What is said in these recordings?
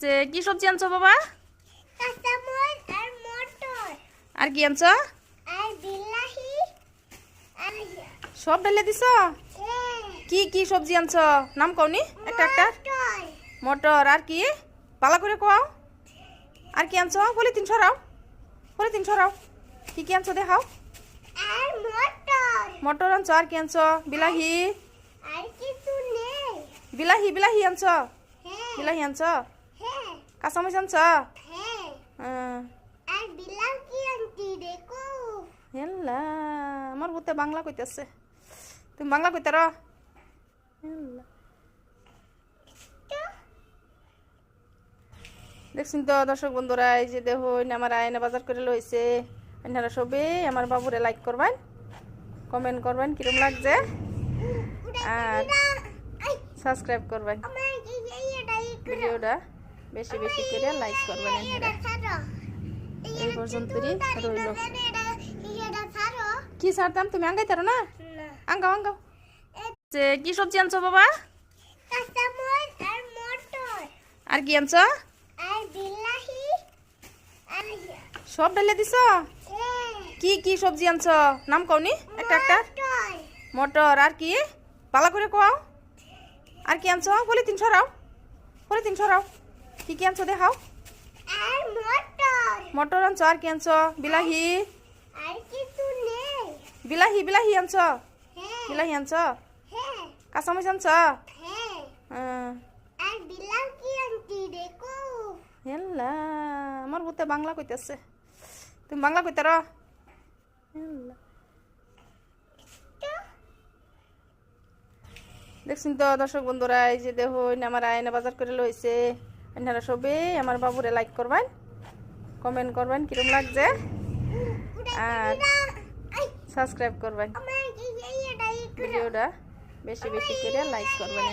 কি সবজি আনছো বাবা? কাঁচামরিচ আর মটর আর কি আনছো? আর বিলাহি আর সব ঢেলে দিছো? কি কি সবজি আনছো নাম কওনি একটা একটা? মটর মটর আর কি ভালো করে কও। আর কি আনছো পলিথিন সরাও, পলিথিন সরাও। কি কি আনছো দেখাও। আর মটর মটর আনছো আর কি আনছো? বিলাহি, আর কিছু নেই। বিলাহি বিলাহি আনছো? হ্যাঁ বিলাহি আনছো? হ্যাঁ কাঁচামরিচ আনছো? হ্যাঁ আর বিলাহি আনটি দেখো। হেল্লা আমার বুতে বাংলা কইতেছে, তুমি বাংলা কইতে র। দেখছেন তো দর্শক বন্ধুরা, এই যে দেখুন আমার আয়না বাজার করে লইছে। আপনারা সবে আমার বাবুরে লাইক করবেন, কমেন্ট করবেন কিরম লাগছে, আর সাবস্ক্রাইব করবেন। ভিডিওটা বেশি বেশি করে লাইক করবেন। এই পর্যন্তই রইল। কি ছাড়তাম তুমি আঙ্গাই তারো না? আঙ্গাও আঙ্গাও। কি সবজি আনছো বাবা? কাঁচামরিচ আর মটর আর কি আনছো? আর বিলাহি আর সব ঢেলে দিছো? কি কি সবজি আনছো নাম কওনি একটা একটা? মটর মটর আর কি ভালো করে কও। আর কি আনছো পলিথিন সরাও, পলিথিন সরাও। কি কি আনছো দেখাও। আর মটর মটর আনছো আর কি আনছো? বিলাহি, আর কিছু নেই। বিলাহি বিলাহি আনছো? হ্যাঁ বিলাহি আনছো? হ্যাঁ কাঁচামরিচ আনছো? হ্যাঁ আর বিলাহি আনটি দেখো। হেল্লা আমার বুতে বাংলা কইতেছে, তুমি বাংলা কইতে র। দেখছেন তো দর্শক বন্ধুরা, এই যে দেখুন আমার আয়না বাজার করে লইছে। আপনারা সবে আমার বাবুরে লাইক করবেন, কমেন্ট করবেন কিরম লাগছে, আর সাবস্ক্রাইব করবেন। ভিডিওটা বেশি বেশি করে লাইক করবেন।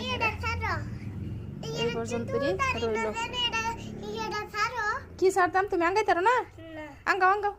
এই পর্যন্তই রইল। কি ছাড়তাম তুমি আঙ্গাই তারো না? আঙ্গাও আঙ্গাও।